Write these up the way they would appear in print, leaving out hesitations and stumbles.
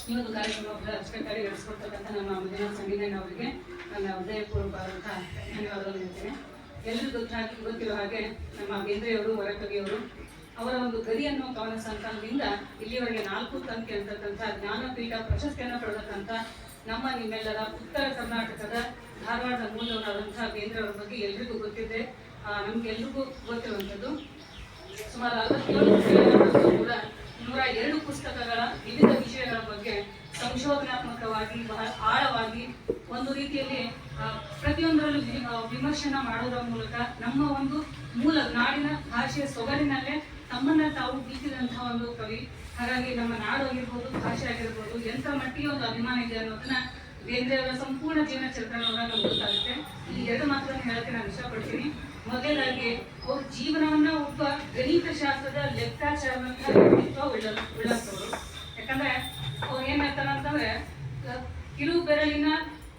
ಈ ಒಂದು ಕಾರ್ಯಕ್ರಮವನ್ನು ಅಚ್ಚುಕಟ್ಟಾಗಿ ನಡೆಸಿಕೊಡ್ತಕ್ಕಂಥ ನಮ್ಮ ಮಂಜುನಾಥ್ ಸಂಗೀತಣ್ಣ ಅವರಿಗೆ ನನ್ನ ಹೃದಯಪೂರ್ವಕವಾದಂತಹ ಧನ್ಯವಾದಗಳು ಹೇಳ್ತೇನೆ. ಎಲ್ಲರಿಗೂ ಗೊತ್ತಿರೋ ಹಾಗೆ ನಮ್ಮ ಬೇಂದ್ರೆಯವರು, ವರಕವಿಯವರು ಅವರ ಒಂದು ಗರಿ ಅನ್ನೋ ಕವನ ಸಂಕಲನದಿಂದ ಇಲ್ಲಿಯವರೆಗೆ 4 ತಂತಿ ಅಂತಕ್ಕಂಥ ಜ್ಞಾನಪೀಠ ಪ್ರಶಸ್ತಿಯನ್ನು ಪಡೆದಕ್ಕಂಥ ನಮ್ಮ ನಿಮ್ಮೆಲ್ಲರ ಉತ್ತರ ಕರ್ನಾಟಕದ ಧಾರವಾಡದ ಮೂಲವರಾದಂತಹ ಬೇಂದ್ರೆಯವರ ಬಗ್ಗೆ ಎಲ್ರಿಗೂ ಗೊತ್ತಿದೆ. ನಮ್ಗೆಲ್ರಿಗೂ ಗೊತ್ತಿರುವಂಥದ್ದು. ಸುಮಾರು 67 ಕೂಡ 102 ಪುಸ್ತಕಗಳ ವಿವಿಧ ವಿಷಯಗಳ ಬಗ್ಗೆ ಸಂಶೋಧನಾತ್ಮಕವಾಗಿ ಬಹಳ ಆಳವಾಗಿ ಒಂದು ರೀತಿಯಲ್ಲಿ ಪ್ರತಿಯೊಂದರಲ್ಲೂ ವಿಮರ್ಶನ ಮಾಡೋದರ ಮೂಲಕ ನಮ್ಮ ಒಂದು ಮೂಲ ನಾಡಿನ ಭಾಷೆಯ ಸೊಗಡಿನಲ್ಲೇ ತಮ್ಮನ್ನ ತಾವು ಬೀಸಿದಂತಹ ಒಂದು ಕವಿ. ಹಾಗಾಗಿ ನಮ್ಮ ನಾಡು ಆಗಿರ್ಬೋದು, ಭಾಷೆ ಆಗಿರ್ಬೋದು ಎಂಥ ಮಟ್ಟಿಗೆ ಒಂದು ಅಭಿಮಾನ ಇದೆ ಅನ್ನೋದನ್ನ ಬೇಂದ್ರೆಯವರ ಸಂಪೂರ್ಣ ಜೀವನ ಚರಿತ್ರೆಯನ್ನು ನಮ್ಗೆ ಗೊತ್ತಾಗುತ್ತೆ. ಈ 2 ಮಾತುಗಳನ್ನು ಹೇಳಕ್ಕೆ ನಾನು ಇಷ್ಟಪಡ್ತೀನಿ. ಮೊದಲಾಗಿ ಅವ್ರ ಜೀವನವನ್ನ ಒಬ್ಬ ಗಣಿತ ಶಾಸ್ತ್ರದ ಲೆಕ್ಕಾಚಾರದಂತಹ ವ್ಯಕ್ತಿತ್ವ ಉಳ್ಳಂತವ್ರು. ಯಾಕಂದ್ರೆ ಅವ್ರು ಏನ್ ಹೇಳ್ತಾರ ಅಂತಂದ್ರೆ, ಕಿರು ಬೆರಳಿನ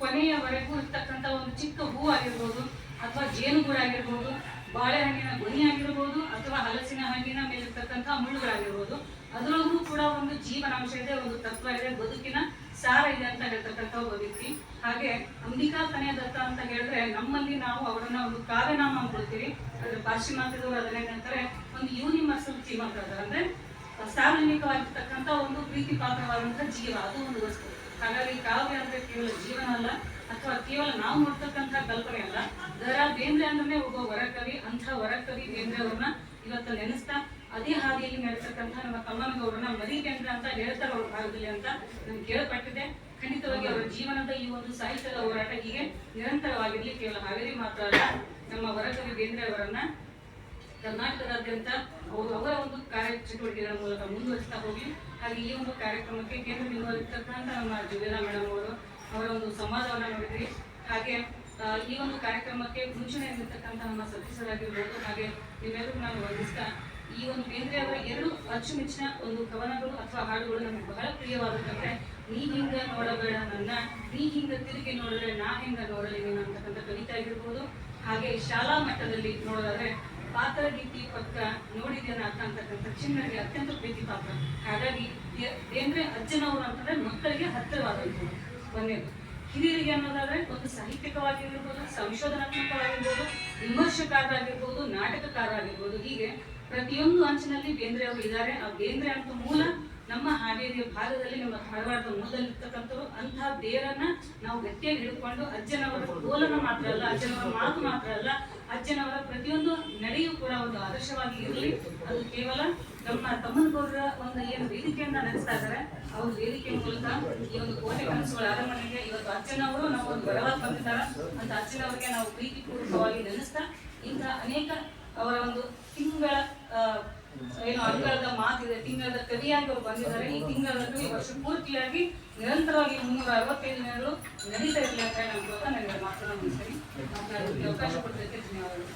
ಕೊನೆಯವರೆಗೂ ಇರ್ತಕ್ಕಂಥ ಒಂದು ಚಿಕ್ಕ ಹೂ ಆಗಿರ್ಬೋದು, ಅಥವಾ ಜೇನುಗೂಡು ಆಗಿರ್ಬೋದು, ಬಾಳೆಹಣ್ಣಿನ ಗೊನಿ ಆಗಿರ್ಬೋದು, ಅಥವಾ ಹಲಸಿನ ಹಣ್ಣಿನ ಮೇಲಿರ್ತಕ್ಕಂಥ ಮುಳ್ಳುಗಳಾಗಿರ್ಬೋದು, ಅದರಲ್ಲೂ ಕೂಡ ಒಂದು ಜೀವನಾಂಶ ಇದೆ, ಒಂದು ತತ್ವ ಇದೆ, ಬದುಕಿನ ಸಾರ ಇದೆ ಅಂತ ಹೇಳ್ತಕ್ಕಂಥ ಒಬ್ಬ ವ್ಯಕ್ತಿ. ಹಾಗೆ ಅಂಬಿಕಾ ತನಯ ದತ್ತ ಅಂತ ಹೇಳಿದ್ರೆ ನಮ್ಮಲ್ಲಿ ನಾವು ಅವರನ್ನ ಒಂದು ಕಾವ್ಯನಾಮ ಅಂದ್ಕೊಳ್ತೀವಿ. ಅದ್ರ ಪಾಶ್ಚಿಮಾತ್ಯದವರು ಅದನ್ನೇ ಹೇಳ್ತಾರೆ ಒಂದು ಯೂನಿವರ್ಸಲ್ ಥೀಮ್ ಅಂತ ಹೇಳ್ತಾರೆ. ಅಂದ್ರೆ ಸಾರ್ವಜನಿಕವಾಗಿರ್ತಕ್ಕಂಥ ಒಂದು ಪ್ರೀತಿ ಪಾತ್ರವಾದಂತಹ ಜೀವ, ಅದು ಒಂದು ವಸ್ತು. ಹಾಗಾಗಿ ಕಾವ್ಯ ಅಂದ್ರೆ ಕೇವಲ ಜೀವನ ಅಲ್ಲ, ಅಥವಾ ಕೇವಲ ನಾವು ನೋಡ್ತಕ್ಕಂಥ ಕಲ್ಪನೆ ಅಲ್ಲ. ಬೇಂದ್ರೆ ಅಂದ್ರೆ ಒಬ್ಬ ವರಕವಿ. ಅಂಥ ವರಕವಿ ಬೇಂದ್ರೆ ಅವ್ರನ್ನ ಇವತ್ತು ನೆನೆಸ್ತಾ ಅದೇ ಹಾದಿಯಲ್ಲಿ ನಡೆಸ್ತಕ್ಕಂಥ ನಮ್ಮ ತಮ್ಮನಗೌಡರನ್ನ ಮರಿಬೇಂದ್ರೆ ಅಂತ ಹೇಳ್ತಾರೆ ಅವ್ರ ಭಾಗದಲ್ಲಿ ಅಂತ ನಮ್ಗೆ ಕೇಳಪಟ್ಟಿದೆ. ಖಂಡಿತವಾಗಿ ಅವರ ಜೀವನದ ಈ ಒಂದು ಸಾಹಿತ್ಯದ ಹೋರಾಟ ಹೀಗೆ ನಿರಂತರವಾಗಿರ್ಲಿ. ಕೇವಲ ಹಾವೇರಿ ಮಾತ್ರ ಅಲ್ಲ, ನಮ್ಮ ವರಕವಿ ಬೇಂದ್ರೆ ಅವರನ್ನ ಕರ್ನಾಟಕದಾದ್ಯಂತ ಅವರ ಒಂದು ಕಾರ್ಯಚಟುವಟಿಕೆಗಳ ಮೂಲಕ ಮುಂದುವರಿಸ್ತಾ ಹೋಗಿ. ಹಾಗೆ ಈ ಒಂದು ಕಾರ್ಯಕ್ರಮಕ್ಕೆ ಕೇಂದ್ರ ಬಿಂದುವಾಗಿರ್ತಕ್ಕಂಥ ನಮ್ಮ ಜುಬೇಲಾ ಮೇಡಮ್ ಅವರ ಒಂದು ಸಂವಾದವನ್ನ ನೋಡಿದ್ರಿ. ಹಾಗೆ ಈ ಒಂದು ಕಾರ್ಯಕ್ರಮಕ್ಕೆ ಮುಂಚೂಣಿಯಲ್ಲಿರ್ತಕ್ಕಂಥ ನಮ್ಮ ಸದಸ್ಯರಾಗಿರ್ಬೋದು. ಹಾಗೆ ನಿಮ್ಮೆಲ್ಲರೂ ನಾನು ವಂದಿಸ್ತಾ, ಈ ಒಂದು ಬೇಂದ್ರೆ ಅವರ 2 ಅಚ್ಚುಮೆಚ್ಚಿನ ಒಂದು ಕವನಗಳು ಅಥವಾ ಹಾಡುಗಳು ನಮಗೆ ಬಹಳ ಪ್ರಿಯವಾದಂತೆ, ನೀ ಹಿಂಗ ನೋಡಬೇಡ ನನ್ನ, ನೀ ಹಿಂಗ ತಿರುಗಿ ನೋಡಿದ್ರೆ ನಾ ಹಿಂಗ ನೋಡಲಿ ನೀನು ಅಂತಕ್ಕಂಥ ಕವಿತೆ ಆಗಿರ್ಬೋದು. ಹಾಗೆ ಶಾಲಾ ಮಟ್ಟದಲ್ಲಿ ನೋಡೋದಾದ್ರೆ ಪಾತ್ರಗೀತಿ ಪಕ್ಕ ನೋಡಿದೇನ ಅಂತಕ್ಕಂಥ ಚಿನ್ನರಿಗೆ ಅತ್ಯಂತ ಪ್ರೀತಿ ಪಾತ್ರ. ಹಾಗಾಗಿ ಬೇಂದ್ರೆ ಅಜ್ಜನವರು ಅಂತಂದ್ರೆ ಮಕ್ಕಳಿಗೆ ಹತ್ತಿರವಾದಂಥದ್ದು. ಒಂದೇದು. ಹಿರಿಯರಿಗೆ ಅನ್ನೋದಾದ್ರೆ ಒಂದು ಸಾಹಿತ್ಯಿಕವಾಗಿರ್ಬೋದು, ಸಂಶೋಧನಾತ್ಮಕವಾಗಿರ್ಬೋದು, ವಿಮರ್ಶಕರಾಗಿರ್ಬೋದು, ನಾಟಕಕಾರರಾಗಿರ್ಬೋದು, ಹೀಗೆ ಪ್ರತಿಯೊಂದು ಅಂಚಿನಲ್ಲಿ ಬೇಂದ್ರೆ ಅವರು ಇದ್ದಾರೆ. ಆ ಬೇಂದ್ರೆ ಅಂತ ಮೂಲ ನಮ್ಮ ಹಾವೇರಿಯ ಭಾಗದಲ್ಲಿ, ನಮ್ಮ ಧಾರವಾಡದ ಮೂಲದಲ್ಲಿರ್ತಕ್ಕಂಥವ್ರು. ಅಂತಹ ಬೇರನ್ನ ನಾವು ಗಟ್ಟಿಯಾಗಿ ಹಿಡ್ಕೊಂಡು ಅಜ್ಜನವರ ಗೋಲನ ಮಾತ್ರ ಅಲ್ಲ, ಅಜ್ಜನವರ ಮಾತು ಮಾತ್ರ ಅಲ್ಲ, ಅಜ್ಜನವರ ಪ್ರತಿಯೊಂದು ನಡೆಯೂ ಕೂಡ ಒಂದು ಆದರ್ಶವಾಗಿ ಇರಲಿ. ಅದು ಕೇವಲ ನಮ್ಮ ತಮ್ಮನಗೌಡರ ಒಂದು ಏನು ವೇದಿಕೆಯನ್ನ ನಡೆಸ್ತಾ ಇದ್ದಾರೆ, ಅವ್ರ ವೇದಿಕೆ ಮೂಲಕ ಈ ಒಂದು ಕೋಟೆ ಕನಸುಗಳ ಅರಮನೆಗೆ ಇವತ್ತು ಅಜ್ಜನವರು ನಾವು ಒಂದು ಬರವಾಗಿ ಬಂದಿದ್ದಾರೆ ಅಂತ ಅಜ್ಜನವರಿಗೆ ನಾವು ಪ್ರೀತಿಪೂರ್ವಕವಾಗಿ ನೆನೆಸ್ತಾ, ಇಂತಹ ಅನೇಕ ಅವರ ಒಂದು ತಿಂಗಳ ಏನು ಅಂಗಳದ ಮಾತಿದೆ, ತಿಂಗಳದ ಕವಿಯಾಗಿ ಅವರು ಬಂದಿದ್ದಾರೆ. ಈ ತಿಂಗಳಲ್ಲೂ ಈ ವರ್ಷ ಪೂರ್ತಿಯಾಗಿ ನಿರಂತರವಾಗಿ 365 ದಿನಗಳು ನಡೀತಾ ಇರಲಿ ಅಂತ ನಾನು ನನಗೆ ಮಾತನ್ನ ಮುಗಿಸ್ತೀನಿ. ಮಾತನಾಡೋದಕ್ಕೆ ಅವಕಾಶ ಕೊಡೋದಕ್ಕೆ ಧನ್ಯವಾದಗಳು.